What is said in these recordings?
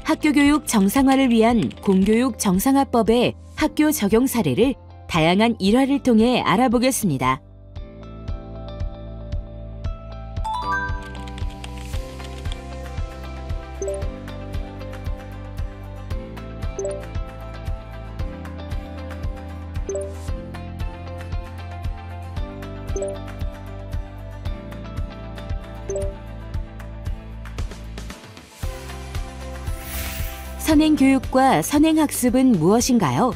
학교교육 정상화를 위한 공교육 정상화법의 학교 적용 사례를 다양한 일화를 통해 알아보겠습니다. 선행교육과 선행학습은 무엇인가요?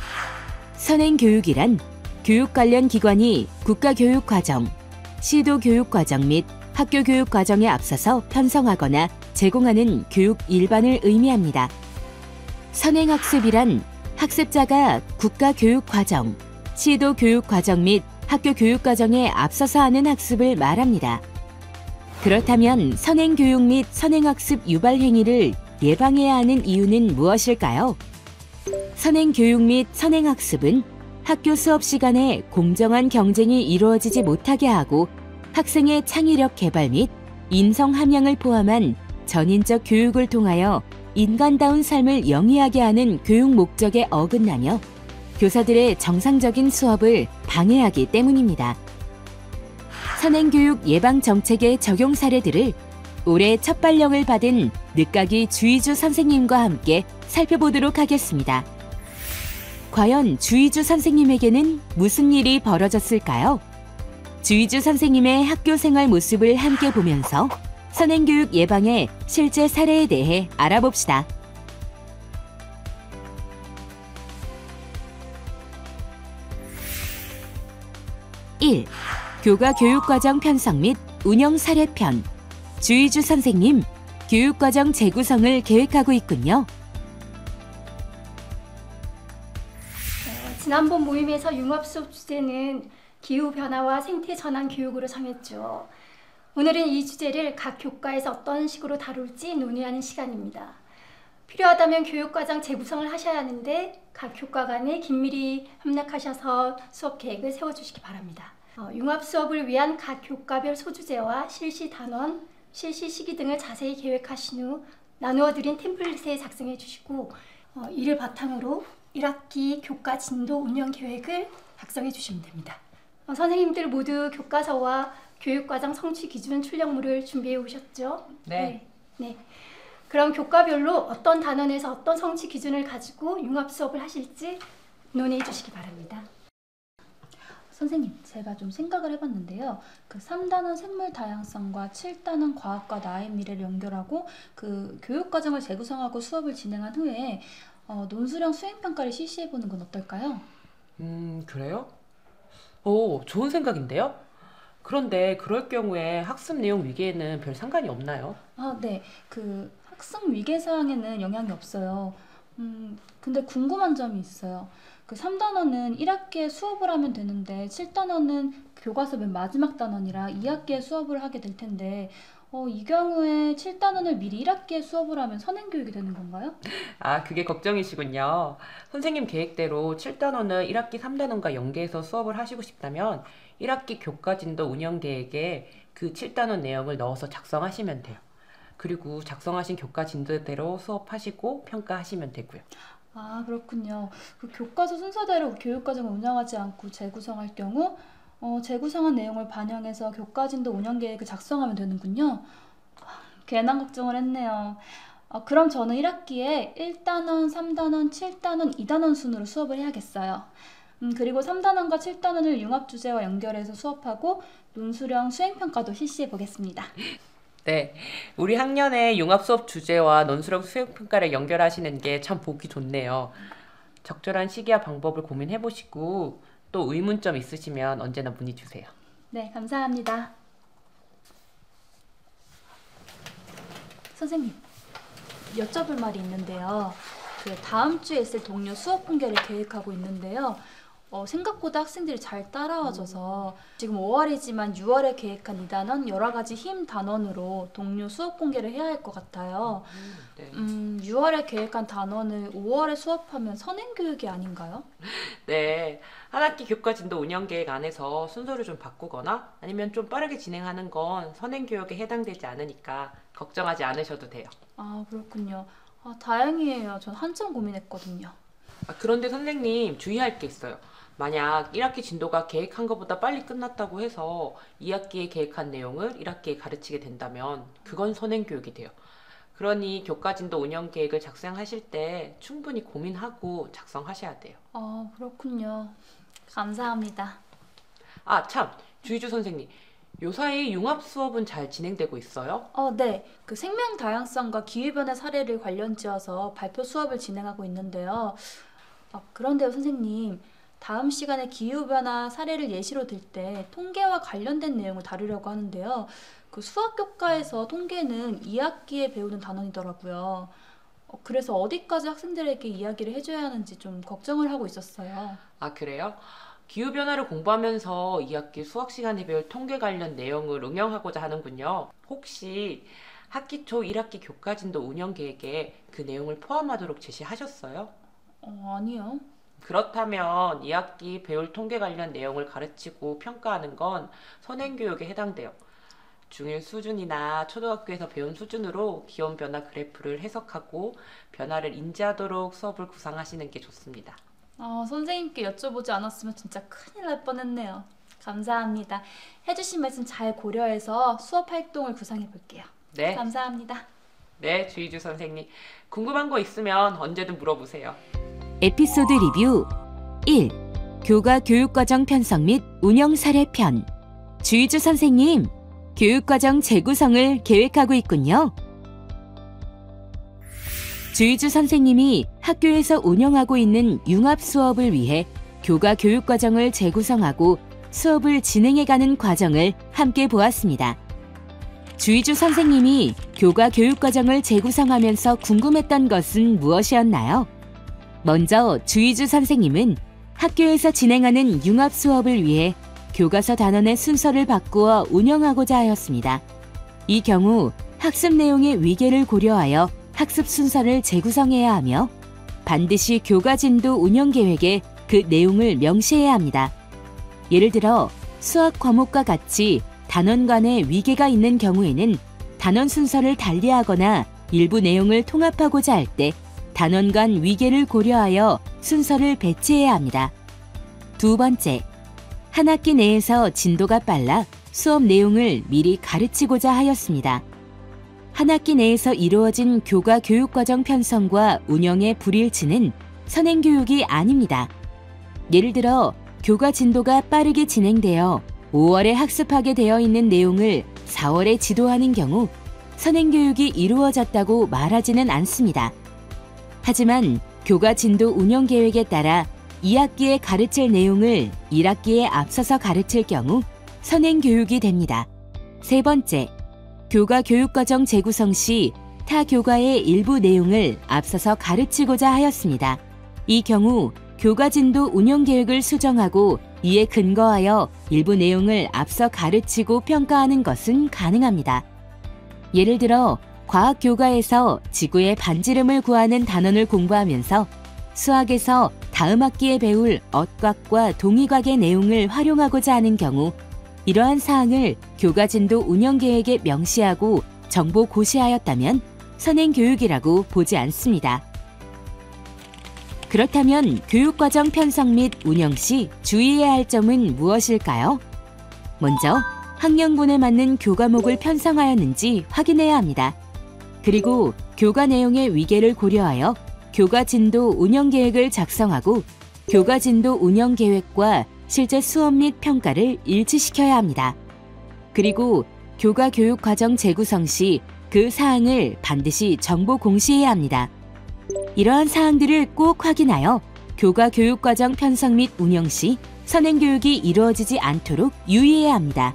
선행교육이란 교육 관련 기관이 국가교육과정, 시도교육과정 및 학교교육과정에 앞서서 편성하거나 제공하는 교육 일반을 의미합니다. 선행학습이란 학습자가 국가교육과정, 시도교육과정 및 학교교육과정에 앞서서 하는 학습을 말합니다. 그렇다면 선행교육 및 선행학습 유발 행위를 예방해야 하는 이유는 무엇일까요? 선행교육 및 선행학습은 학교 수업 시간에 공정한 경쟁이 이루어지지 못하게 하고 학생의 창의력 개발 및 인성 함양을 포함한 전인적 교육을 통하여 인간다운 삶을 영위하게 하는 교육 목적에 어긋나며 교사들의 정상적인 수업을 방해하기 때문입니다. 선행교육 예방 정책의 적용 사례들을 올해 첫 발령을 받은 늦가기 주의주 선생님과 함께 살펴보도록 하겠습니다. 과연 주의주 선생님에게는 무슨 일이 벌어졌을까요? 주의주 선생님의 학교 생활 모습을 함께 보면서 선행교육 예방의 실제 사례에 대해 알아봅시다. 1. 교과 교육과정 편성 및 운영 사례편. 주의주 선생님, 교육과정 재구성을 계획하고 있군요. 지난번 모임에서 융합수업 주제는 기후변화와 생태전환 교육으로 정했죠. 오늘은 이 주제를 각 교과에서 어떤 식으로 다룰지 논의하는 시간입니다. 필요하다면 교육과정 재구성을 하셔야 하는데 각 교과 간에 긴밀히 협력하셔서 수업 계획을 세워주시기 바랍니다. 융합수업을 위한 각 교과별 소주제와 실시 단원, 실시 시기 등을 자세히 계획하신 후 나누어드린 템플릿에 작성해 주시고 이를 바탕으로 1학기 교과 진도 운영 계획을 작성해 주시면 됩니다. 선생님들 모두 교과서와 교육과정 성취 기준 출력물을 준비해 오셨죠? 네. 네. 그럼 교과별로 어떤 단원에서 어떤 성취 기준을 가지고 융합 수업을 하실지 논의해 주시기 바랍니다. 선생님, 제가 좀 생각을 해봤는데요. 그 3단원 생물 다양성과 7단원 과학과 나의 미래를 연결하고 그 교육과정을 재구성하고 수업을 진행한 후에 논술형 수행평가를 실시해보는 건 어떨까요? 그래요? 오, 좋은 생각인데요? 그런데 그럴 경우에 학습 내용 위계에는 별 상관이 없나요? 네. 그 학습 위계 사항에는 영향이 없어요. 근데 궁금한 점이 있어요. 그 3단원은 1학기에 수업을 하면 되는데 7단원은 교과서 맨 마지막 단원이라 2학기에 수업을 하게 될 텐데 이 경우에 7단원을 미리 1학기에 수업을 하면 선행교육이 되는 건가요? 아, 그게 걱정이시군요. 선생님 계획대로 7단원을 1학기 3단원과 연계해서 수업을 하시고 싶다면 1학기 교과진도 운영계획에 그 7단원 내용을 넣어서 작성하시면 돼요. 그리고 작성하신 교과진도대로 수업하시고 평가하시면 되고요. 아, 그렇군요. 그 교과서 순서대로 교육과정을 운영하지 않고 재구성할 경우 재구성한 내용을 반영해서 교과진도 운영계획을 작성하면 되는군요. 괜한 걱정을 했네요. 그럼 저는 1학기에 1단원, 3단원, 7단원, 2단원 순으로 수업을 해야겠어요. 그리고 3단원과 7단원을 융합주제와 연결해서 수업하고 논술형 수행평가도 실시해 보겠습니다. 네, 우리 학년의 융합수업 주제와 논술형 수행평가를 연결하시는 게 참 보기 좋네요. 적절한 시기와 방법을 고민해보시고 또 의문점 있으시면 언제나 문의 주세요. 네, 감사합니다. 선생님, 여쭤볼 말이 있는데요. 그 다음 주에 있을 동료 수업 공개를 계획하고 있는데요. 생각보다 학생들이 잘 따라와줘서 지금 5월이지만 6월에 계획한 2단원 여러 가지 힘 단원으로 동료 수업 공개를 해야 할 것 같아요. 네. 6월에 계획한 단원을 5월에 수업하면 선행교육이 아닌가요? 네, 한 학기 교과진도 운영계획 안에서 순서를 좀 바꾸거나 아니면 좀 빠르게 진행하는 건 선행교육에 해당되지 않으니까 걱정하지 않으셔도 돼요. 아, 그렇군요. 아, 다행이에요. 전 한참 고민했거든요. 그런데 선생님 주의할 게 있어요. 만약 1학기 진도가 계획한 것보다 빨리 끝났다고 해서 2학기에 계획한 내용을 1학기에 가르치게 된다면 그건 선행교육이 돼요. 그러니 교과진도 운영 계획을 작성하실 때 충분히 고민하고 작성하셔야 돼요. 아, 그렇군요. 감사합니다. 참, 주희주 선생님. 요사이 융합 수업은 잘 진행되고 있어요? 네. 그 생명 다양성과 기후변화 사례를 관련 지어서 발표 수업을 진행하고 있는데요. 그런데요, 선생님. 다음 시간에 기후변화 사례를 예시로 들 때 통계와 관련된 내용을 다루려고 하는데요. 그 수학 교과에서 통계는 2학기에 배우는 단원이더라고요. 그래서 어디까지 학생들에게 이야기를 해줘야 하는지 좀 걱정을 하고 있었어요. 그래요? 기후변화를 공부하면서 2학기 수학 시간에 배울 통계 관련 내용을 응용하고자 하는군요. 혹시 학기 초 1학기 교과진도 운영 계획에 그 내용을 포함하도록 제시하셨어요? 아니요. 그렇다면 2학기 배울 통계 관련 내용을 가르치고 평가하는 건 선행교육에 해당돼요. 중1 수준이나 초등학교에서 배운 수준으로 기온변화 그래프를 해석하고 변화를 인지하도록 수업을 구상하시는 게 좋습니다. 선생님께 여쭤보지 않았으면 진짜 큰일 날 뻔했네요. 감사합니다. 해주신 말씀 잘 고려해서 수업 활동을 구상해 볼게요. 네. 감사합니다. 네, 주희주 선생님. 궁금한 거 있으면 언제든 물어보세요. 에피소드 리뷰 1. 교과 교육과정 편성 및 운영 사례 편. 주희주 선생님, 교육과정 재구성을 계획하고 있군요. 주희주 선생님이 학교에서 운영하고 있는 융합 수업을 위해 교과 교육과정을 재구성하고 수업을 진행해가는 과정을 함께 보았습니다. 주희주 선생님이 교과 교육과정을 재구성하면서 궁금했던 것은 무엇이었나요? 먼저 주희주 선생님은 학교에서 진행하는 융합 수업을 위해 교과서 단원의 순서를 바꾸어 운영하고자 하였습니다. 이 경우 학습 내용의 위계를 고려하여 학습 순서를 재구성해야 하며 반드시 교과진도 운영 계획에 그 내용을 명시해야 합니다. 예를 들어 수학 과목과 같이 단원 간의 위계가 있는 경우에는 단원 순서를 달리하거나 일부 내용을 통합하고자 할 때 단원 간 위계를 고려하여 순서를 배치해야 합니다. 두 번째, 한 학기 내에서 진도가 빨라 수업 내용을 미리 가르치고자 하였습니다. 한 학기 내에서 이루어진 교과 교육과정 편성과 운영의 불일치는 선행교육이 아닙니다. 예를 들어 교과 진도가 빠르게 진행되어 5월에 학습하게 되어 있는 내용을 4월에 지도하는 경우 선행교육이 이루어졌다고 말하지는 않습니다. 하지만 교과 진도 운영 계획에 따라 2학기에 가르칠 내용을 1학기에 앞서서 가르칠 경우 선행교육이 됩니다. 세 번째, 교과 교육과정 재구성 시 타 교과의 일부 내용을 앞서서 가르치고자 하였습니다. 이 경우 교과 진도 운영 계획을 수정하고 이에 근거하여 일부 내용을 앞서 가르치고 평가하는 것은 가능합니다. 예를 들어 과학 교과에서 지구의 반지름을 구하는 단원을 공부하면서 수학에서 다음 학기에 배울 얻곽과 동의곽의 내용을 활용하고자 하는 경우 이러한 사항을 교과 진도 운영 계획에 명시하고 정보 고시하였다면 선행교육이라고 보지 않습니다. 그렇다면 교육과정 편성 및 운영 시 주의해야 할 점은 무엇일까요? 먼저 학년군에 맞는 교과목을 편성하였는지 확인해야 합니다. 그리고 교과 내용의 위계를 고려하여 교과 진도 운영 계획을 작성하고 교과 진도 운영 계획과 실제 수업 및 평가를 일치시켜야 합니다. 그리고 교과 교육 과정 재구성 시 그 사항을 반드시 정보 공시해야 합니다. 이러한 사항들을 꼭 확인하여 교과 교육 과정 편성 및 운영 시 선행교육이 이루어지지 않도록 유의해야 합니다.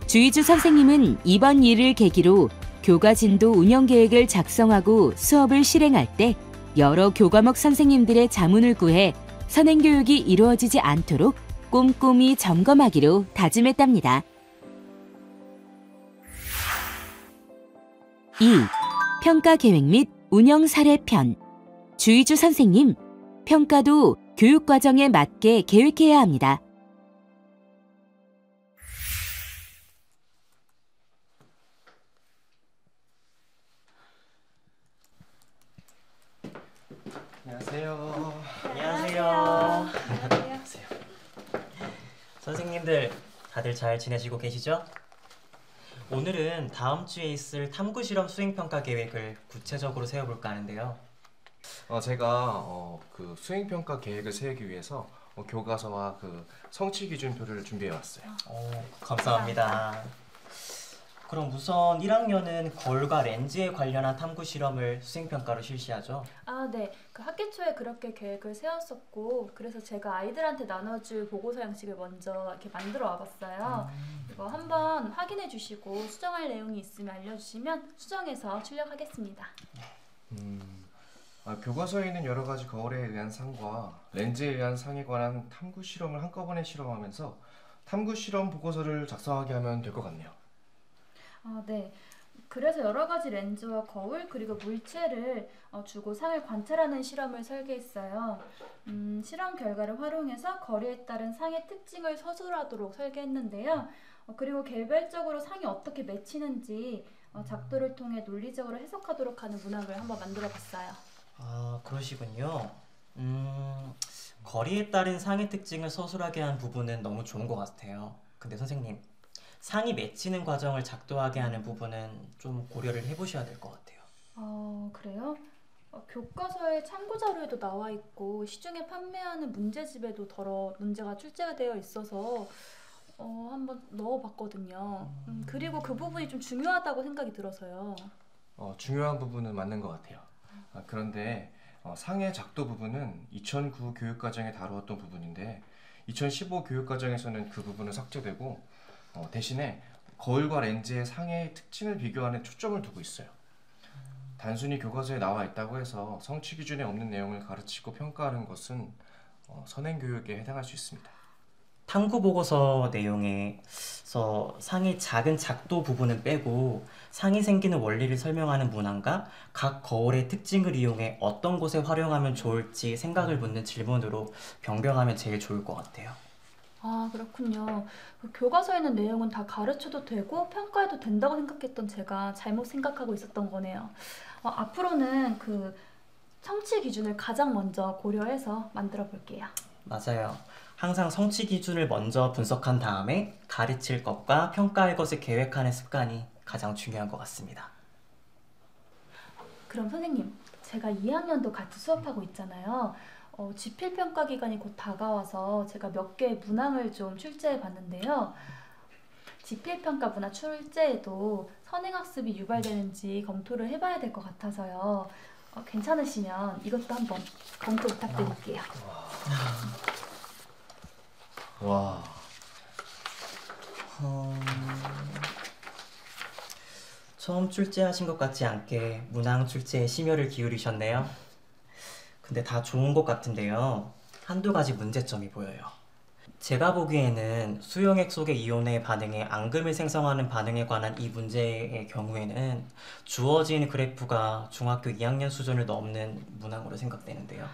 주희주 선생님은 이번 일을 계기로 교과 진도 운영 계획을 작성하고 수업을 실행할 때 여러 교과목 선생님들의 자문을 구해 선행교육이 이루어지지 않도록 꼼꼼히 점검하기로 다짐했답니다. 2. 평가 계획 및 운영 사례 편. 주희주 선생님, 평가도 교육 과정에 맞게 계획해야 합니다. 안녕하세요. 안녕하세요. 선생님들 다들 잘 지내시고 계시죠? 오늘은 다음 주에 있을 탐구 실험 수행평가 계획을 구체적으로 세워볼까 하는데요. 제가 그 수행평가 계획을 세우기 위해서 교과서와 그 성취 기준표를 준비해 왔어요. 감사합니다. 그럼 우선 1학년은 거울과 렌즈에 관련한 탐구 실험을 수행평가로 실시하죠. 아, 네. 그 학기 초에 그렇게 계획을 세웠었고, 그래서 제가 아이들한테 나눠줄 보고서 양식을 먼저 이렇게 만들어 와봤어요. 이거 한번 확인해 주시고 수정할 내용이 있으면 알려주시면 수정해서 출력하겠습니다. 교과서에 있는 여러 가지 거울에 의한 상과 렌즈에 의한 상에 관한 탐구 실험을 한꺼번에 실험하면서 탐구 실험 보고서를 작성하게 하면 될 것 같네요. 아, 네. 그래서 여러 가지 렌즈와 거울 그리고 물체를 주고 상을 관찰하는 실험을 설계했어요. 실험 결과를 활용해서 거리에 따른 상의 특징을 서술하도록 설계했는데요. 그리고 개별적으로 상이 어떻게 맺히는지 작도를 통해 논리적으로 해석하도록 하는 문항을 한번 만들어 봤어요. 아, 그러시군요. 거리에 따른 상의 특징을 서술하게 한 부분은 너무 좋은 것 같아요. 근데 선생님, 상이 맺히는 과정을 작도하게 하는 부분은 좀 고려를 해보셔야 될 것 같아요. 그래요? 교과서에 참고 자료에도 나와 있고 시중에 판매하는 문제집에도 더러 문제가 출제가 되어 있어서 한번 넣어봤거든요. 그리고 그 부분이 좀 중요하다고 생각이 들어서요. 중요한 부분은 맞는 것 같아요. 그런데 상의 작도 부분은 2009 교육과정에 다루었던 부분인데 2015 교육과정에서는 그 부분은 삭제되고 대신에 거울과 렌즈의 상의 특징을 비교하는 초점을 두고 있어요. 단순히 교과서에 나와 있다고 해서 성취 기준에 없는 내용을 가르치고 평가하는 것은 선행교육에 해당할 수 있습니다. 탐구 보고서 내용에서 상의 작은 작도 부분은 빼고 상이 생기는 원리를 설명하는 문항과 각 거울의 특징을 이용해 어떤 곳에 활용하면 좋을지 생각을 묻는 질문으로 변경하면 제일 좋을 것 같아요. 아, 그렇군요. 그 교과서에 있는 내용은 다 가르쳐도 되고 평가해도 된다고 생각했던 제가 잘못 생각하고 있었던 거네요. 앞으로는 그 성취 기준을 가장 먼저 고려해서 만들어 볼게요. 맞아요. 항상 성취 기준을 먼저 분석한 다음에 가르칠 것과 평가할 것을 계획하는 습관이 가장 중요한 것 같습니다. 그럼 선생님, 제가 2학년도 같이 수업하고 있잖아요. 지필평가 기간이 곧 다가와서 제가 몇 개의 문항을 좀 출제해 봤는데요. 지필평가 문화 출제에도 선행학습이 유발되는지 검토를 해봐야 될 것 같아서요. 괜찮으시면 이것도 한번 검토 부탁드릴게요. 와, 처음 출제하신 것 같지 않게 문항 출제에 심혈을 기울이셨네요. 근데 다 좋은 것 같은데요. 한두 가지 문제점이 보여요. 제가 보기에는 수용액 속의 이온의 반응에 앙금을 생성하는 반응에 관한 이 문제의 경우에는 주어진 그래프가 중학교 2학년 수준을 넘는 문항으로 생각되는데요.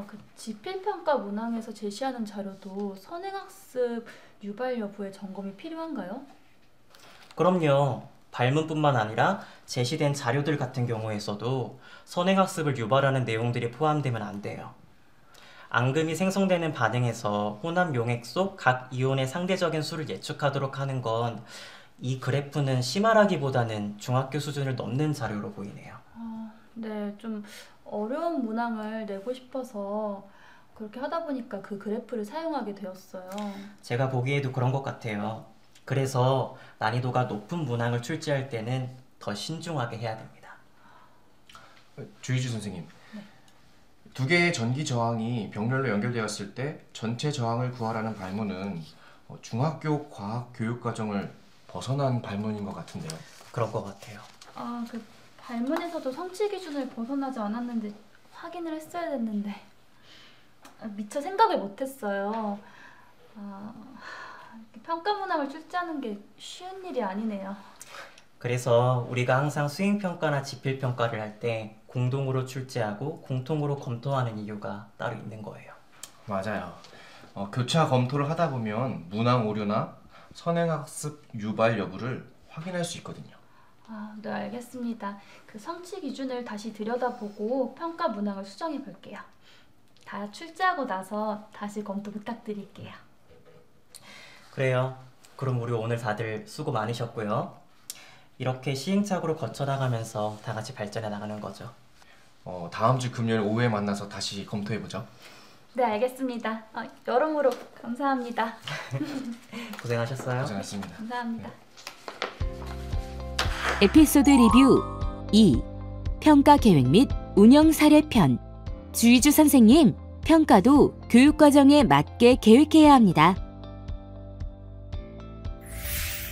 그 지필평가 문항에서 제시하는 자료도 선행학습 유발 여부의 점검이 필요한가요? 그럼요. 발문뿐만 아니라 제시된 자료들 같은 경우에서도 선행학습을 유발하는 내용들이 포함되면 안 돼요. 앙금이 생성되는 반응에서 혼합 용액 속 각 이온의 상대적인 수를 예측하도록 하는 건 이 그래프는 심하라기보다는 중학교 수준을 넘는 자료로 보이네요. 네, 좀 어려운 문항을 내고 싶어서 그렇게 하다 보니까 그 그래프를 사용하게 되었어요. 제가 보기에도 그런 것 같아요. 그래서 난이도가 높은 문항을 출제할 때는 더 신중하게 해야 됩니다. 주희주 선생님. 두 개의 전기 저항이 병렬로 연결되었을 때 전체 저항을 구하라는 발문은 중학교 과학 교육 과정을 벗어난 발문인 것 같은데요. 그런 것 같아요. 그 발문에서도 성취 기준을 벗어나지 않았는데 확인을 했어야 됐는데 미처 생각을 못했어요. 평가 문항을 출제하는 게 쉬운 일이 아니네요. 그래서 우리가 항상 수행평가나 지필평가를 할 때 공동으로 출제하고 공통으로 검토하는 이유가 따로 있는 거예요. 맞아요. 교차 검토를 하다 보면 문항 오류나 선행학습 유발 여부를 확인할 수 있거든요. 아, 네, 알겠습니다. 그 성취 기준을 다시 들여다보고 평가 문항을 수정해 볼게요. 다 출제하고 나서 다시 검토 부탁드릴게요. 그래요. 그럼 우리 오늘 다들 수고 많으셨고요. 이렇게 시행착오를 거쳐나가면서 다 같이 발전해 나가는 거죠. 다음 주 금요일 오후에 만나서 다시 검토해보죠. 네, 알겠습니다. 여러모로 감사합니다. 고생하셨어요. 고생하셨습니다. 감사합니다. 에피소드 리뷰 2. 평가 계획 및 운영 사례 편. 주의주 선생님, 평가도 교육과정에 맞게 계획해야 합니다.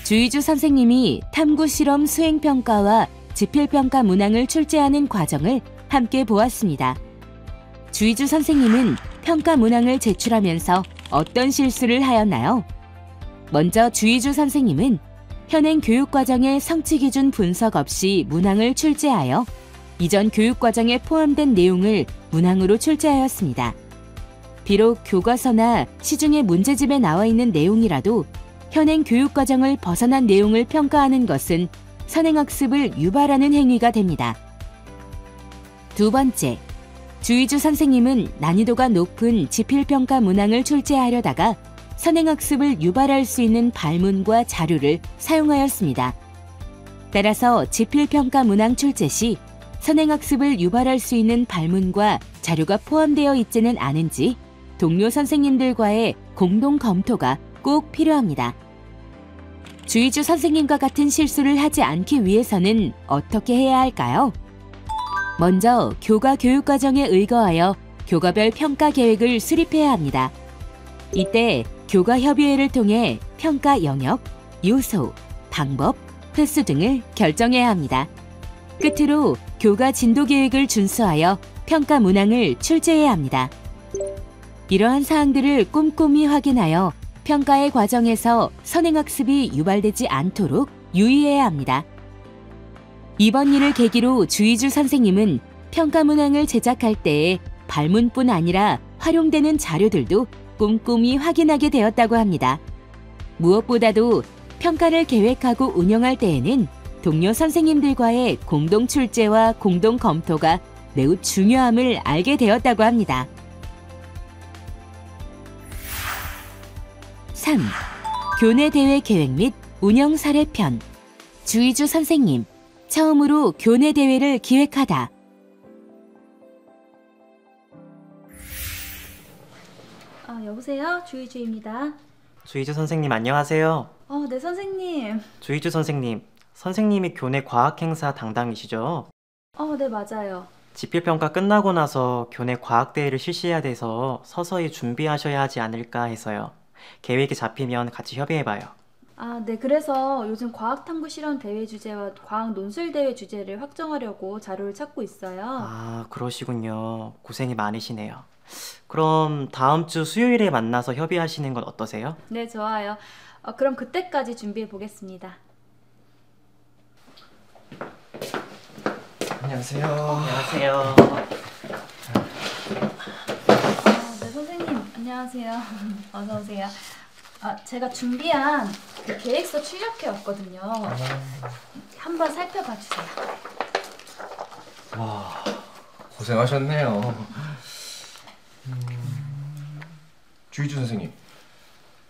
주의주 선생님이 탐구 실험 수행평가와 지필평가 문항을 출제하는 과정을 함께 보았습니다. 주의주 선생님은 평가 문항을 제출하면서 어떤 실수를 하였나요? 먼저 주의주 선생님은 현행 교육과정의 성취기준 분석 없이 문항을 출제하여 이전 교육과정에 포함된 내용을 문항으로 출제하였습니다. 비록 교과서나 시중의 문제집에 나와 있는 내용이라도 현행 교육과정을 벗어난 내용을 평가하는 것은 선행학습을 유발하는 행위가 됩니다. 두 번째, 주의주 선생님은 난이도가 높은 지필평가 문항을 출제하려다가 선행학습을 유발할 수 있는 발문과 자료를 사용하였습니다. 따라서 지필평가 문항 출제 시 선행학습을 유발할 수 있는 발문과 자료가 포함되어 있지는 않은지 동료 선생님들과의 공동 검토가 꼭 필요합니다. 주의주 선생님과 같은 실수를 하지 않기 위해서는 어떻게 해야 할까요? 먼저 교과 교육과정에 의거하여 교과별 평가 계획을 수립해야 합니다. 이때 교과협의회를 통해 평가 영역, 요소, 방법, 횟수 등을 결정해야 합니다. 끝으로 교과 진도 계획을 준수하여 평가 문항을 출제해야 합니다. 이러한 사항들을 꼼꼼히 확인하여 평가의 과정에서 선행학습이 유발되지 않도록 유의해야 합니다. 이번 일을 계기로 주의주 선생님은 평가 문항을 제작할 때에 발문뿐 아니라 활용되는 자료들도 꼼꼼히 확인하게 되었다고 합니다. 무엇보다도 평가를 계획하고 운영할 때에는 동료 선생님들과의 공동 출제와 공동 검토가 매우 중요함을 알게 되었다고 합니다. 3. 교내 대회 계획 및 운영 사례 편. 주의주 선생님, 처음으로 교내 대회를 기획하다. 여보세요? 주의주입니다. 주의주 선생님 안녕하세요. 네, 선생님. 주의주 선생님, 선생님이 교내 과학행사 담당이시죠? 네, 맞아요. 지필평가 끝나고 나서 교내 과학대회를 실시해야 돼서 서서히 준비하셔야 하지 않을까 해서요. 계획이 잡히면 같이 협의해봐요. 네, 그래서 요즘 과학탐구 실험 대회 주제와 과학 논술 대회 주제를 확정하려고 자료를 찾고 있어요. 그러시군요. 고생이 많으시네요. 그럼 다음 주 수요일에 만나서 협의하시는 건 어떠세요? 네, 좋아요. 그럼 그때까지 준비해 보겠습니다. 안녕하세요. 안녕하세요. 네, 선생님. 안녕하세요. 어서 오세요. 제가 준비한 그 계획서 출력해 왔거든요. 한번 살펴봐 주세요. 와, 고생하셨네요. 주의주 선생님,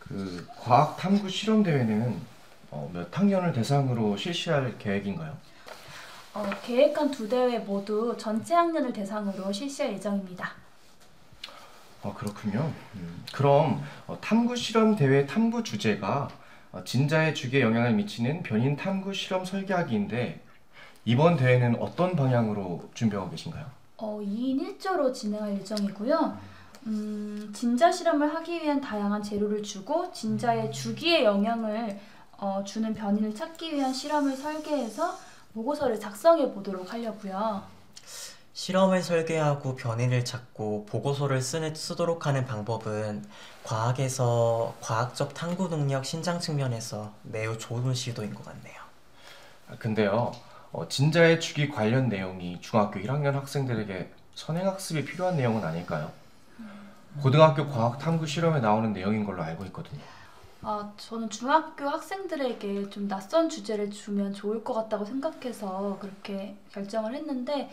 그 과학 탐구 실험 대회는 몇 학년을 대상으로 실시할 계획인가요? 계획한 두 대회 모두 전체 학년을 대상으로 실시할 예정입니다. 그렇군요. 그럼 탐구 실험 대회 탐구 주제가 진자의 주기에 영향을 미치는 변인 탐구 실험 설계하기인데 이번 대회는 어떤 방향으로 준비하고 계신가요? 2인 1조로 진행할 예정이고요. 진자 실험을 하기 위한 다양한 재료를 주고 진자의 주기에 영향을 주는 변인을 찾기 위한 실험을 설계해서 보고서를 작성해 보도록 하려고요. 실험을 설계하고 변인을 찾고 보고서를 쓰도록 하는 방법은 과학에서 과학적 탐구 능력 신장 측면에서 매우 좋은 시도인 것 같네요. 근데요, 진자의 주기 관련 내용이 중학교 1학년 학생들에게 선행학습이 필요한 내용은 아닐까요? 고등학교 과학 탐구 실험에 나오는 내용인 걸로 알고 있거든요. 저는 중학교 학생들에게 좀 낯선 주제를 주면 좋을 것 같다고 생각해서 그렇게 결정을 했는데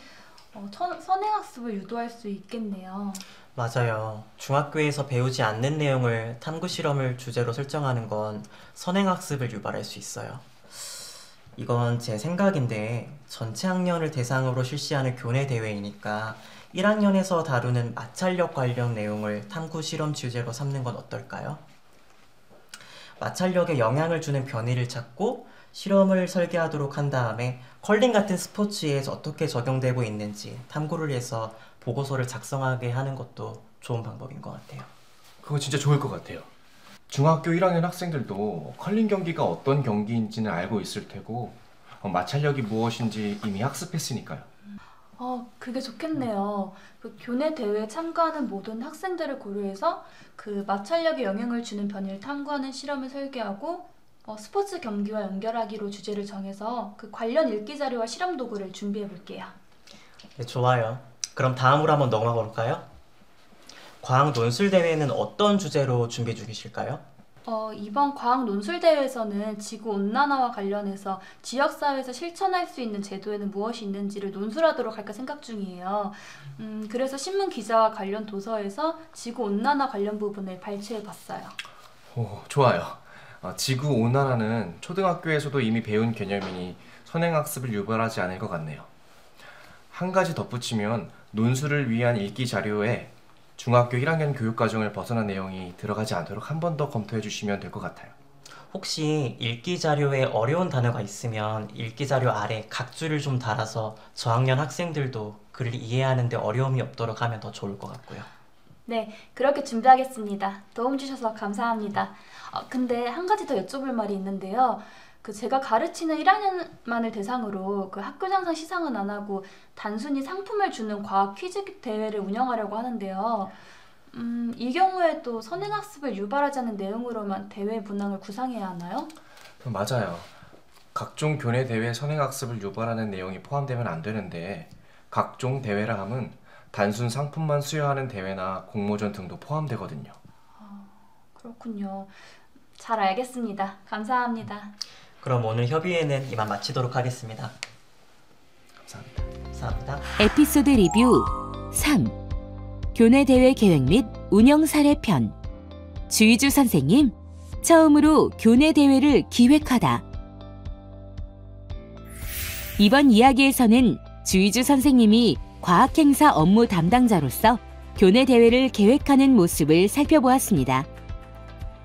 선행학습을 유도할 수 있겠네요. 맞아요. 중학교에서 배우지 않는 내용을 탐구 실험을 주제로 설정하는 건 선행학습을 유발할 수 있어요. 이건 제 생각인데 전체 학년을 대상으로 실시하는 교내 대회이니까 1학년에서 다루는 마찰력 관련 내용을 탐구 실험 주제로 삼는 건 어떨까요? 마찰력에 영향을 주는 변이를 찾고 실험을 설계하도록 한 다음에 컬링 같은 스포츠에 어떻게 적용되고 있는지 탐구를 해서 보고서를 작성하게 하는 것도 좋은 방법인 것 같아요. 그거 진짜 좋을 것 같아요. 중학교 1학년 학생들도 컬링 경기가 어떤 경기인지는 알고 있을 테고 마찰력이 무엇인지 이미 학습했으니까요. 그게 좋겠네요. 그 교내 대회에 참가하는 모든 학생들을 고려해서 그 마찰력에 영향을 주는 변이를 탐구하는 실험을 설계하고 스포츠 경기와 연결하기로 주제를 정해서 그 관련 읽기 자료와 실험 도구를 준비해 볼게요. 네, 좋아요. 그럼 다음으로 한번 넘어가 볼까요? 과학 논술 대회는 어떤 주제로 준비 중이실까요? 이번 과학 논술 대회에서는 지구 온난화와 관련해서 지역사회에서 실천할 수 있는 제도에는 무엇이 있는지를 논술하도록 할까 생각 중이에요. 그래서 신문 기자와 관련 도서에서 지구 온난화 관련 부분을 발췌해 봤어요. 오, 좋아요. 지구 온난화는 초등학교에서도 이미 배운 개념이니 선행학습을 유발하지 않을 것 같네요. 한 가지 덧붙이면 논술을 위한 읽기 자료에 중학교 1학년 교육과정을 벗어난 내용이 들어가지 않도록 한 번 더 검토해 주시면 될 것 같아요. 혹시 읽기 자료에 어려운 단어가 있으면 읽기 자료 아래 각줄을 좀 달아서 저학년 학생들도 글을 이해하는 데 어려움이 없도록 하면 더 좋을 것 같고요. 네, 그렇게 준비하겠습니다. 도움 주셔서 감사합니다. 근데 한 가지 더 여쭤볼 말이 있는데요. 제가 가르치는 1학년만을 대상으로 학교 장상 시상은 안 하고 단순히 상품을 주는 과학 퀴즈 대회를 운영하려고 하는데요. 이 경우에도 선행학습을 유발하지 않는 내용으로만 대회 문항을 구상해야 하나요? 맞아요. 각종 교내 대회 선행학습을 유발하는 내용이 포함되면 안 되는데 각종 대회라 함은 단순 상품만 수여하는 대회나 공모전 등도 포함되거든요. 그렇군요. 잘 알겠습니다. 감사합니다. 그럼 오늘 협의회는 이만 마치도록 하겠습니다. 감사합니다. 감사합니다. 에피소드 리뷰 3. 교내 대회 계획 및 운영 사례 편. 주의주 선생님, 처음으로 교내 대회를 기획하다. 이번 이야기에서는 주의주 선생님이 과학행사 업무 담당자로서 교내 대회를 계획하는 모습을 살펴보았습니다.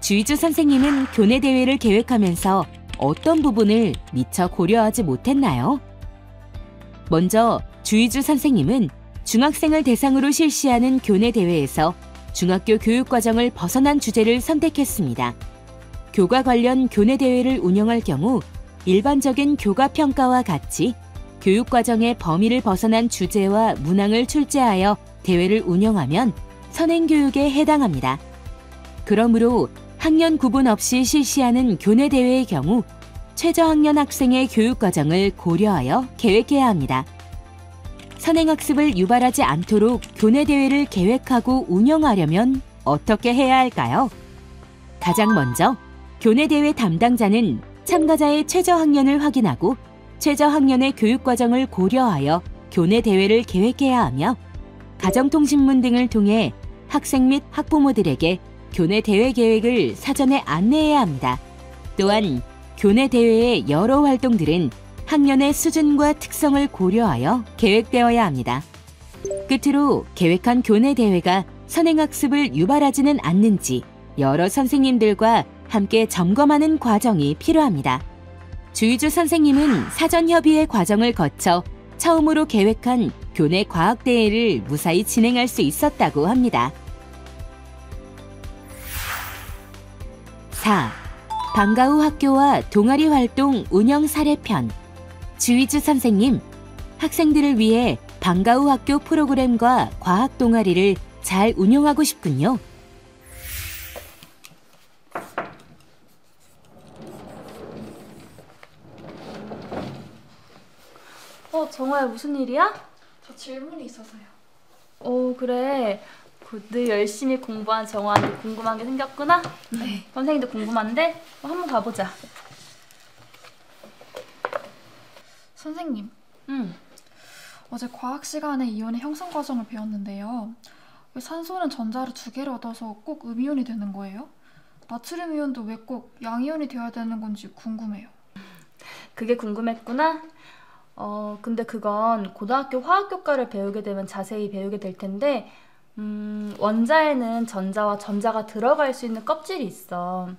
주의주 선생님은 교내 대회를 계획하면서 어떤 부분을 미처 고려하지 못했나요? 먼저 주의주 선생님은 중학생을 대상으로 실시하는 교내 대회에서 중학교 교육과정을 벗어난 주제를 선택했습니다. 교과 관련 교내 대회를 운영할 경우 일반적인 교과 평가와 같이 교육과정의 범위를 벗어난 주제와 문항을 출제하여 대회를 운영하면 선행교육에 해당합니다. 그러므로 학년 구분 없이 실시하는 교내 대회의 경우 최저학년 학생의 교육과정을 고려하여 계획해야 합니다. 선행학습을 유발하지 않도록 교내 대회를 계획하고 운영하려면 어떻게 해야 할까요? 가장 먼저 교내 대회 담당자는 참가자의 최저학년을 확인하고 최저학년의 교육과정을 고려하여 교내 대회를 계획해야 하며 가정통신문 등을 통해 학생 및 학부모들에게 교내 대회 계획을 사전에 안내해야 합니다. 또한 교내 대회의 여러 활동들은 학년의 수준과 특성을 고려하여 계획되어야 합니다. 끝으로 계획한 교내 대회가 선행학습을 유발하지는 않는지 여러 선생님들과 함께 점검하는 과정이 필요합니다. 주의주 선생님은 사전 협의의 과정을 거쳐 처음으로 계획한 교내 과학대회를 무사히 진행할 수 있었다고 합니다. 4. 방과 후 학교와 동아리 활동 운영 사례편. 주의주 선생님, 학생들을 위해 방과 후 학교 프로그램과 과학 동아리를 잘 운영하고 싶군요. 정아야, 무슨 일이야? 저 질문이 있어서요. 그래. 늘 열심히 공부한 정화한테 궁금한 게 생겼구나? 네. 선생님도 궁금한데? 한번 가보자. 선생님, 응. 어제 과학 시간에 이온의 형성 과정을 배웠는데요. 왜 산소는 전자를 2개를 얻어서 꼭 음이온이 되는 거예요? 나트륨 이온도 왜 꼭 양이온이 되어야 되는 건지 궁금해요. 그게 궁금했구나? 근데 그건 고등학교 화학교과를 배우게 되면 자세히 배우게 될 텐데, 원자에는 전자와 전자가 들어갈 수 있는 껍질이 있어.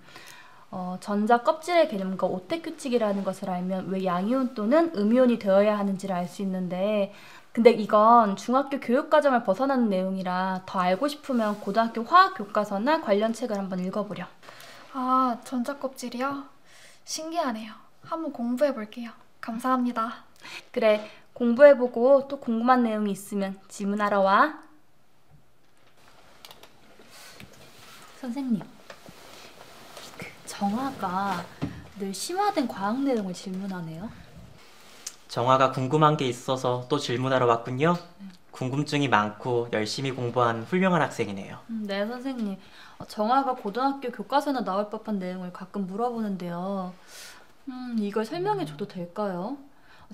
전자 껍질의 개념과 오택 규칙이라는 것을 알면 왜 양이온 또는 음이온이 되어야 하는지를 알 수 있는데, 근데 이건 중학교 교육과정을 벗어나는 내용이라 더 알고 싶으면 고등학교 화학교과서나 관련 책을 한번 읽어보렴. 아, 전자 껍질이요? 신기하네요. 한번 공부해 볼게요. 감사합니다. 그래, 공부해보고 또 궁금한 내용이 있으면 질문하러 와. 선생님, 정화가 늘 심화된 과학 내용을 질문하네요. 정화가 궁금한 게 있어서 또 질문하러 왔군요. 궁금증이 많고 열심히 공부한 훌륭한 학생이네요. 네, 선생님. 정화가 고등학교 교과서나 나올 법한 내용을 가끔 물어보는데요. 이걸 설명해 줘도 될까요?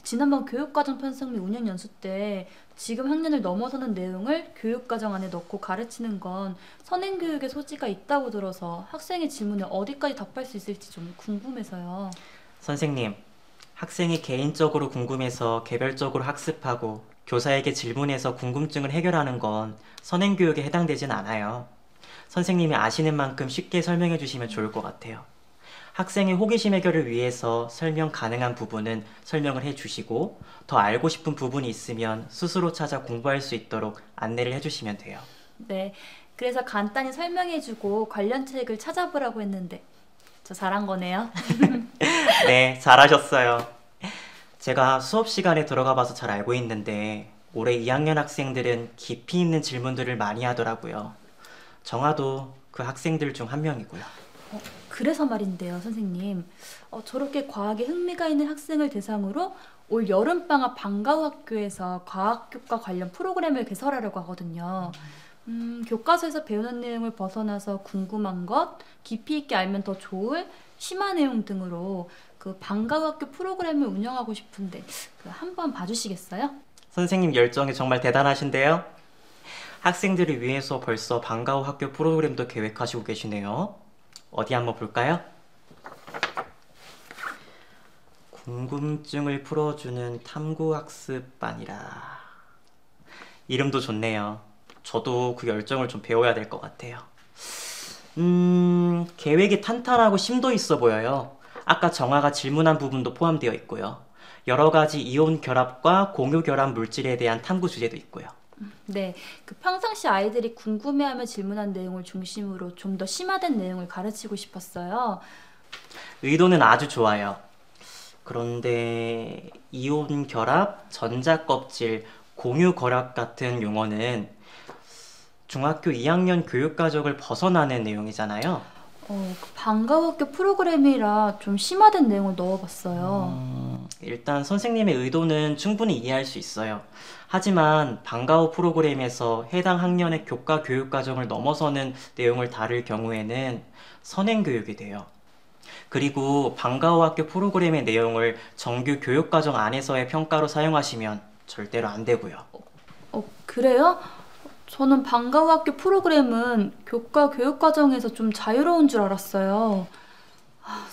지난번 교육과정 편성 및 운영 연수 때 지금 학년을 넘어서는 내용을 교육과정 안에 넣고 가르치는 건 선행교육의 소지가 있다고 들어서 학생의 질문에 어디까지 답할 수 있을지 좀 궁금해서요. 선생님, 학생이 개인적으로 궁금해서 개별적으로 학습하고 교사에게 질문해서 궁금증을 해결하는 건 선행교육에 해당되진 않아요. 선생님이 아시는 만큼 쉽게 설명해 주시면 좋을 것 같아요. 학생의 호기심 해결을 위해서 설명 가능한 부분은 설명을 해주시고 더 알고 싶은 부분이 있으면 스스로 찾아 공부할 수 있도록 안내를 해주시면 돼요. 네, 그래서 간단히 설명해주고 관련 책을 찾아보라고 했는데 저 잘한 거네요. 네, 잘하셨어요. 제가 수업 시간에 들어가 봐서 잘 알고 있는데 올해 2학년 학생들은 깊이 있는 질문들을 많이 하더라고요. 정화도 그 학생들 중 한 명이고요. 그래서 말인데요, 선생님. 저렇게 과학에 흥미가 있는 학생을 대상으로 올 여름방학 방과후 학교에서 과학교과 관련 프로그램을 개설하려고 하거든요. 교과서에서 배우는 내용을 벗어나서 궁금한 것, 깊이 있게 알면 더 좋을 심화 내용 등으로 그 방과후 학교 프로그램을 운영하고 싶은데 한번 봐주시겠어요? 선생님 열정이 정말 대단하신데요. 학생들을 위해서 벌써 방과후 학교 프로그램도 계획하시고 계시네요. 어디 한번 볼까요? 궁금증을 풀어주는 탐구학습반이라. 이름도 좋네요. 저도 그 열정을 좀 배워야 될 것 같아요. 계획이 탄탄하고 심도 있어 보여요. 아까 정화가 질문한 부분도 포함되어 있고요. 여러 가지 이온 결합과 공유 결합 물질에 대한 탐구 주제도 있고요. 네, 그 평상시 아이들이 궁금해하며 질문한 내용을 중심으로 좀 더 심화된 내용을 가르치고 싶었어요. 의도는 아주 좋아요. 그런데 이온 결합, 전자 껍질, 공유 결합 같은 용어는 중학교 2학년 교육과정을 벗어나는 내용이잖아요. 그 방과후 학교 프로그램이라 좀 심화된 내용을 넣어봤어요. 일단 선생님의 의도는 충분히 이해할 수 있어요. 하지만 방과후 프로그램에서 해당 학년의 교과 교육과정을 넘어서는 내용을 다룰 경우에는 선행교육이 돼요. 그리고 방과후 학교 프로그램의 내용을 정규 교육과정 안에서의 평가로 사용하시면 절대로 안 되고요. 그래요? 저는 방과후 학교 프로그램은 교과 교육과정에서 좀 자유로운 줄 알았어요.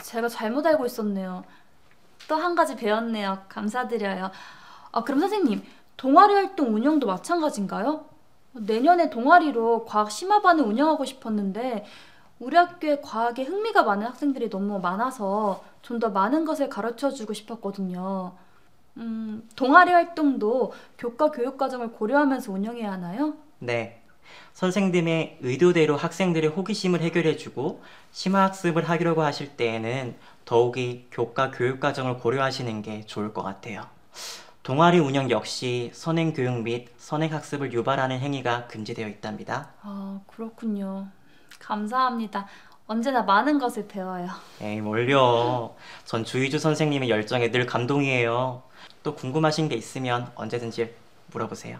제가 잘못 알고 있었네요. 또 한 가지 배웠네요. 감사드려요. 그럼 선생님, 동아리 활동 운영도 마찬가지인가요? 내년에 동아리로 과학 심화반을 운영하고 싶었는데 우리 학교에 과학에 흥미가 많은 학생들이 너무 많아서 좀 더 많은 것을 가르쳐주고 싶었거든요. 동아리 활동도 교과 교육과정을 고려하면서 운영해야 하나요? 네. 선생님의 의도대로 학생들의 호기심을 해결해주고 심화학습을 하려고 하실 때에는 더욱이 교과 교육과정을 고려하시는 게 좋을 것 같아요. 동아리 운영 역시 선행교육 및 선행학습을 유발하는 행위가 금지되어 있답니다. 그렇군요. 감사합니다. 언제나 많은 것을 배워요. 에이, 뭘요. 전 주희주 선생님의 열정에 늘 감동이에요. 또 궁금하신 게 있으면 언제든지 물어보세요.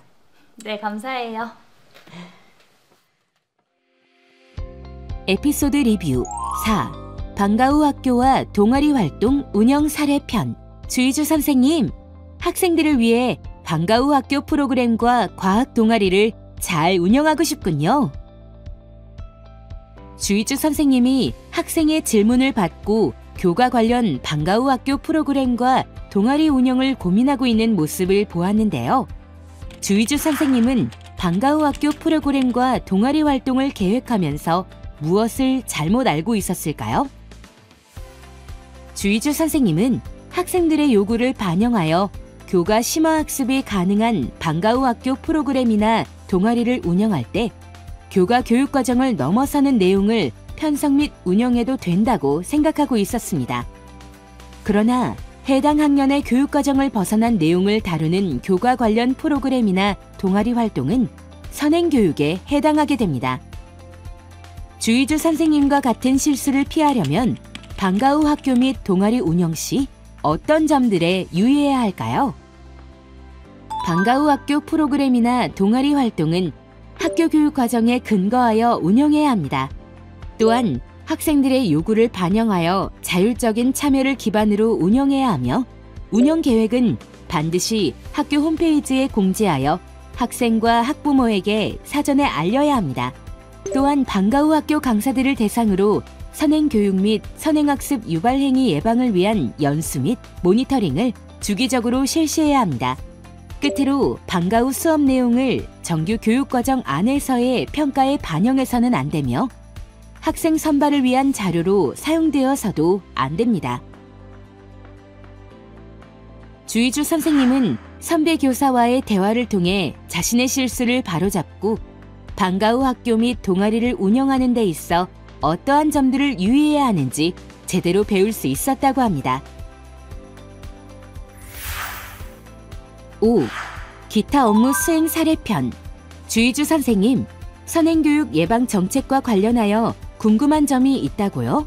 네, 감사해요. 에피소드 리뷰 4. 방과후 학교와 동아리 활동 운영 사례 편. 주의주 선생님, 학생들을 위해 방과후 학교 프로그램과 과학 동아리를 잘 운영하고 싶군요. 주의주 선생님이 학생의 질문을 받고 교과 관련 방과후 학교 프로그램과 동아리 운영을 고민하고 있는 모습을 보았는데요. 주의주 선생님은 방과후 학교 프로그램과 동아리 활동을 계획하면서 무엇을 잘못 알고 있었을까요? 주의주 선생님은 학생들의 요구를 반영하여 교과 심화학습이 가능한 방과후 학교 프로그램이나 동아리를 운영할 때 교과 교육과정을 넘어서는 내용을 편성 및 운영해도 된다고 생각하고 있었습니다. 그러나 해당 학년의 교육과정을 벗어난 내용을 다루는 교과 관련 프로그램이나 동아리 활동은 선행교육에 해당하게 됩니다. 주의주 선생님과 같은 실수를 피하려면 방과후 학교 및 동아리 운영 시 어떤 점들에 유의해야 할까요? 방과후 학교 프로그램이나 동아리 활동은 학교 교육 과정에 근거하여 운영해야 합니다. 또한 학생들의 요구를 반영하여 자율적인 참여를 기반으로 운영해야 하며 운영 계획은 반드시 학교 홈페이지에 공지하여 학생과 학부모에게 사전에 알려야 합니다. 또한 방과후 학교 강사들을 대상으로 선행교육 및 선행학습 유발행위 예방을 위한 연수 및 모니터링을 주기적으로 실시해야 합니다. 끝으로 방과후 수업 내용을 정규 교육과정 안에서의 평가에 반영해서는 안 되며 학생 선발을 위한 자료로 사용되어서도 안 됩니다. 주의주 선생님은 선배 교사와의 대화를 통해 자신의 실수를 바로잡고 방과후 학교 및 동아리를 운영하는 데 있어 어떠한 점들을 유의해야 하는지 제대로 배울 수 있었다고 합니다. 5. 기타 업무 수행 사례편. 주의주 선생님, 선행교육 예방 정책과 관련하여 궁금한 점이 있다고요?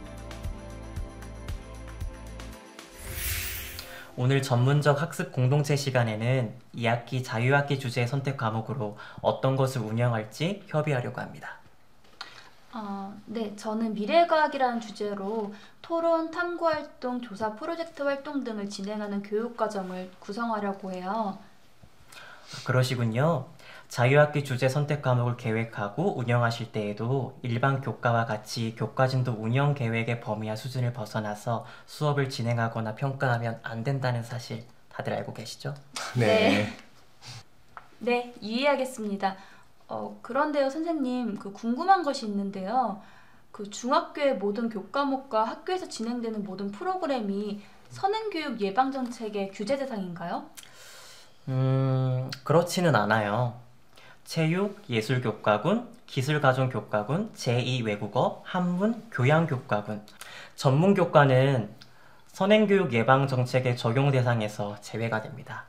오늘 전문적 학습 공동체 시간에는 2학기 자유학기 주제 선택 과목으로 어떤 것을 운영할지 협의하려고 합니다. 네, 저는 미래과학이라는 주제로 토론, 탐구활동, 조사 프로젝트 활동 등을 진행하는 교육과정을 구성하려고 해요. 그러시군요. 자유학기 주제 선택 과목을 계획하고 운영하실 때에도 일반 교과와 같이 교과진도 운영 계획의 범위와 수준을 벗어나서 수업을 진행하거나 평가하면 안 된다는 사실 다들 알고 계시죠? 네. 네, 유의하겠습니다. 그런데요, 선생님, 궁금한 것이 있는데요. 중학교의 모든 교과목과 학교에서 진행되는 모든 프로그램이 선행교육 예방정책의 규제 대상인가요? 그렇지는 않아요. 체육, 예술교과군, 기술가정교과군, 제2외국어, 한문, 교양교과군, 전문교과는 선행교육 예방정책의 적용 대상에서 제외가 됩니다.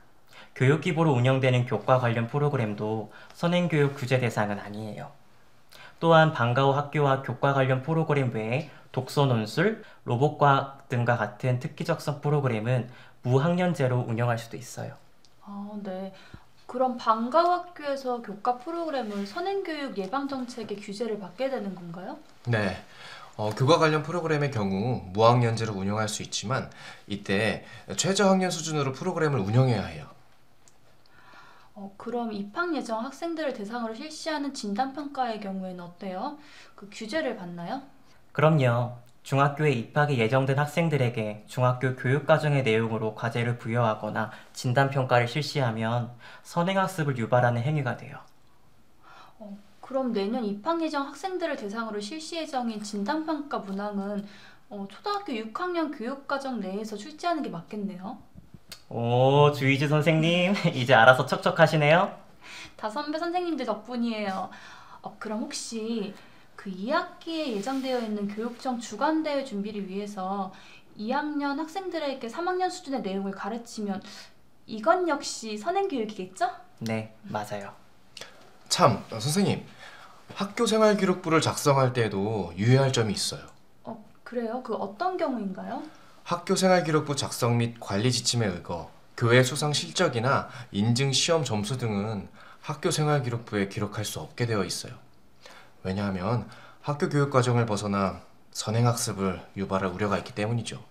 교육기부로 운영되는 교과 관련 프로그램도 선행교육 규제 대상은 아니에요. 또한 방과후 학교와 교과 관련 프로그램 외에 독서 논술, 로봇과학 등과 같은 특기적성 프로그램은 무학년제로 운영할 수도 있어요. 네. 그럼 방과후 학교에서 교과 프로그램을 선행교육 예방정책의 규제를 받게 되는 건가요? 네. 교과 관련 프로그램의 경우 무학년제로 운영할 수 있지만 이때 최저학년 수준으로 프로그램을 운영해야 해요. 그럼 입학 예정 학생들을 대상으로 실시하는 진단평가의 경우에는 어때요? 규제를 받나요? 그럼요. 중학교에 입학이 예정된 학생들에게 중학교 교육과정의 내용으로 과제를 부여하거나 진단평가를 실시하면 선행학습을 유발하는 행위가 돼요. 그럼 내년 입학 예정 학생들을 대상으로 실시 예정인 진단평가 문항은 초등학교 6학년 교육과정 내에서 출제하는 게 맞겠네요. 오, 주의주 선생님, 이제 알아서 척척하시네요. 다 선배 선생님들 덕분이에요. 그럼 혹시 2학기에 예정되어 있는 교육청 주간대회 준비를 위해서 2학년 학생들에게 3학년 수준의 내용을 가르치면 이건 역시 선행교육이겠죠? 네, 맞아요. 참, 선생님, 학교생활기록부를 작성할 때에도 유의할 점이 있어요. 그래요? 어떤 경우인가요? 학교생활기록부 작성 및 관리 지침에 의거, 교회 수상 실적이나 인증 시험 점수 등은 학교 생활기록부에 기록할 수 없게 되어 있어요. 왜냐하면 학교 교육과정을 벗어나 선행학습을 유발할 우려가 있기 때문이죠.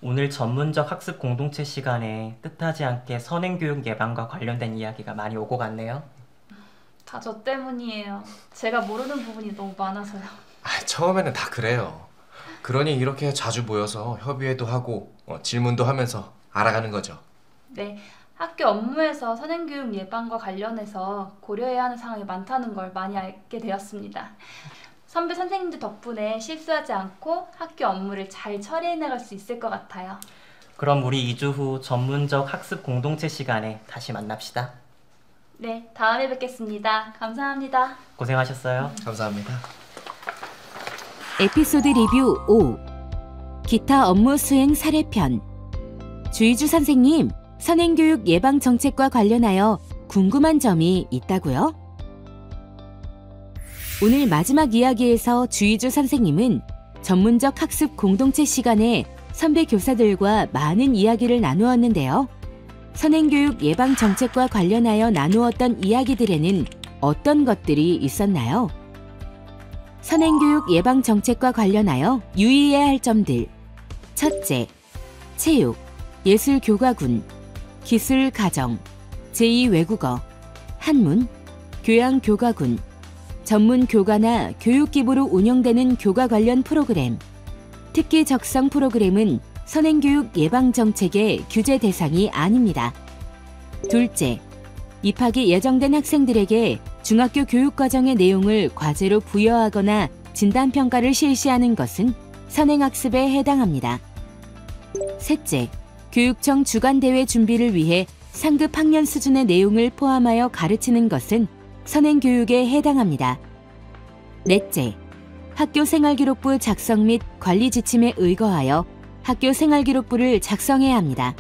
오늘 전문적 학습 공동체 시간에 뜻하지 않게 선행교육 예방과 관련된 이야기가 많이 오고 갔네요. 다 저 때문이에요. 제가 모르는 부분이 너무 많아서요. 처음에는 다 그래요. 그러니 이렇게 자주 모여서 협의회도 하고 질문도 하면서 알아가는 거죠. 네, 학교 업무에서 선행교육 예방과 관련해서 고려해야 하는 사항이 많다는 걸 많이 알게 되었습니다. 선배 선생님들 덕분에 실수하지 않고 학교 업무를 잘 처리해 나갈 수 있을 것 같아요. 그럼 우리 2주 후 전문적 학습 공동체 시간에 다시 만납시다. 네, 다음에 뵙겠습니다. 감사합니다. 고생하셨어요. 감사합니다. 에피소드 리뷰 5. 기타 업무 수행 사례편. 주의주 선생님, 선행교육 예방 정책과 관련하여 궁금한 점이 있다고요? 오늘 마지막 이야기에서 주의주 선생님은 전문적 학습 공동체 시간에 선배 교사들과 많은 이야기를 나누었는데요. 선행교육 예방 정책과 관련하여 나누었던 이야기들에는 어떤 것들이 있었나요? 선행교육 예방 정책과 관련하여 유의해야 할 점들. 첫째, 체육, 예술교과군, 기술가정, 제2외국어, 한문, 교양교과군, 전문교과나 교육기부로 운영되는 교과 관련 프로그램, 특기 적성 프로그램은 선행교육 예방정책의 규제 대상이 아닙니다. 둘째, 입학이 예정된 학생들에게 중학교 교육과정의 내용을 과제로 부여하거나 진단평가를 실시하는 것은 선행학습에 해당합니다. 셋째, 교육청 주간대회 준비를 위해 상급 학년 수준의 내용을 포함하여 가르치는 것은 선행교육에 해당합니다. 넷째, 학교 생활기록부 작성 및 관리 지침에 의거하여 학교 생활기록부를 작성해야 합니다.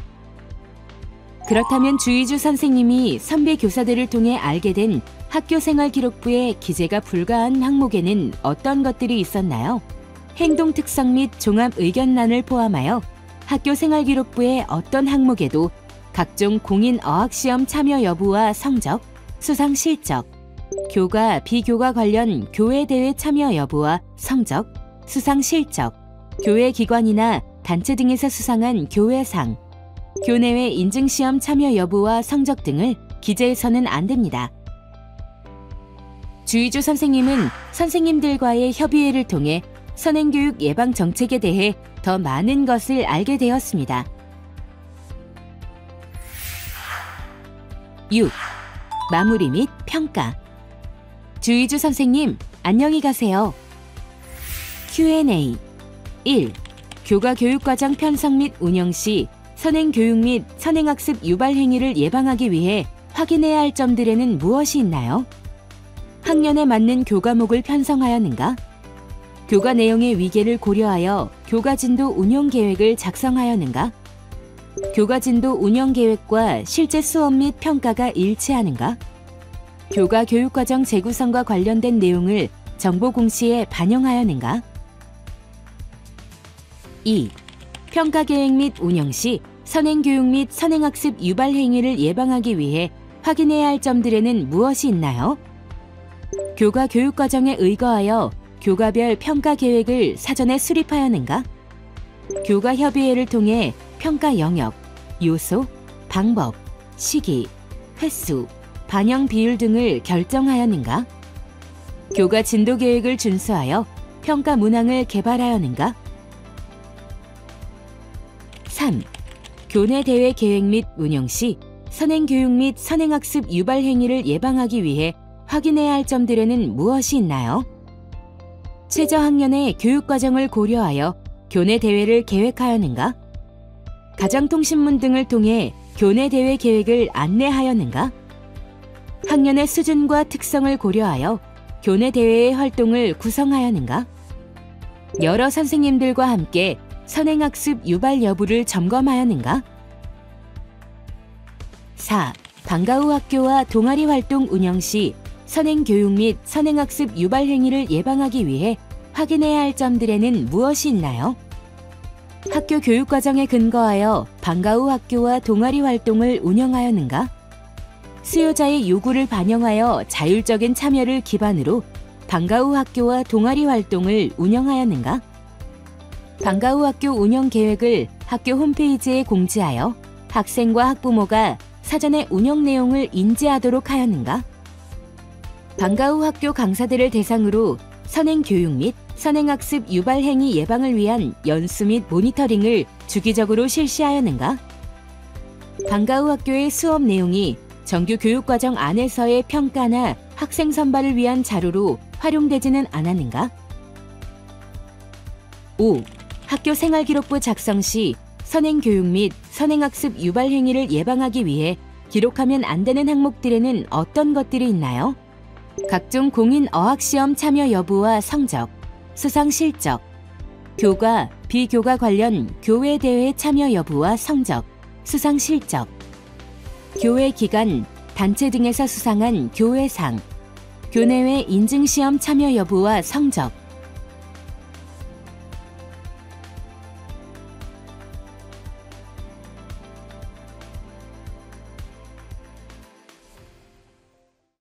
그렇다면 주의주 선생님이 선배 교사들을 통해 알게 된 학교 생활기록부에 기재가 불가한 항목에는 어떤 것들이 있었나요? 행동 특성 및 종합 의견란을 포함하여 학교 생활기록부의 어떤 항목에도 각종 공인 어학시험 참여 여부와 성적, 수상 실적, 교과, 비교과 관련 교회대회 참여 여부와 성적, 수상 실적, 교회 기관이나 단체 등에서 수상한 교회상, 교내외 인증시험 참여 여부와 성적 등을 기재해서는 안 됩니다. 주의주 선생님은 선생님들과의 협의회를 통해 선행교육 예방 정책에 대해 더 많은 것을 알게 되었습니다. 6. 마무리 및 평가. 주의주 선생님, 안녕히 가세요. Q&A. 1. 교과 교육과정 편성 및 운영 시 선행교육 및 선행학습 유발 행위를 예방하기 위해 확인해야 할 점들에는 무엇이 있나요? 학년에 맞는 교과목을 편성하였는가? 교과 내용의 위계를 고려하여 교과진도 운영 계획을 작성하였는가? 교과진도 운영 계획과 실제 수업 및 평가가 일치하는가? 교과 교육과정 재구성과 관련된 내용을 정보 공시에 반영하였는가? 2. 평가 계획 및 운영 시 선행교육 및 선행학습 유발 행위를 예방하기 위해 확인해야 할 점들에는 무엇이 있나요? 교과 교육과정에 의거하여 교과별 평가 계획을 사전에 수립하였는가? 교과 협의회를 통해 평가 영역, 요소, 방법, 시기, 횟수, 반영 비율 등을 결정하였는가? 교과 진도 계획을 준수하여 평가 문항을 개발하였는가? 3. 교내 대회 계획 및 운영 시 선행교육 및 선행학습 유발 행위를 예방하기 위해 확인해야 할 점들에는 무엇이 있나요? 최저 학년의 교육과정을 고려하여 교내 대회를 계획하였는가? 가정통신문 등을 통해 교내 대회 계획을 안내하였는가? 학년의 수준과 특성을 고려하여 교내 대회의 활동을 구성하였는가? 여러 선생님들과 함께 선행학습 유발 여부를 점검하였는가? 4. 방과 후 학교와 동아리 활동 운영 시 선행교육 및 선행학습 유발 행위를 예방하기 위해 확인해야 할 점들에는 무엇이 있나요? 학교 교육과정에 근거하여 방과 후 학교와 동아리 활동을 운영하였는가? 수요자의 요구를 반영하여 자율적인 참여를 기반으로 방과 후 학교와 동아리 활동을 운영하였는가? 방과 후 학교 운영 계획을 학교 홈페이지에 공지하여 학생과 학부모가 사전에 운영 내용을 인지하도록 하였는가? 방과 후 학교 강사들을 대상으로 선행교육 및 선행학습 유발 행위 예방을 위한 연수 및 모니터링을 주기적으로 실시하였는가? 방과 후 학교의 수업 내용이 정규 교육과정 안에서의 평가나 학생 선발을 위한 자료로 활용되지는 않았는가? 5. 학교 생활기록부 작성 시 선행교육 및 선행학습 유발 행위를 예방하기 위해 기록하면 안 되는 항목들에는 어떤 것들이 있나요? 각종 공인 어학시험 참여 여부와 성적, 수상 실적, 교과, 비교과 관련 교회 대회 참여 여부와 성적, 수상 실적, 교회 기관, 단체 등에서 수상한 교회상, 교내외 인증시험 참여 여부와 성적,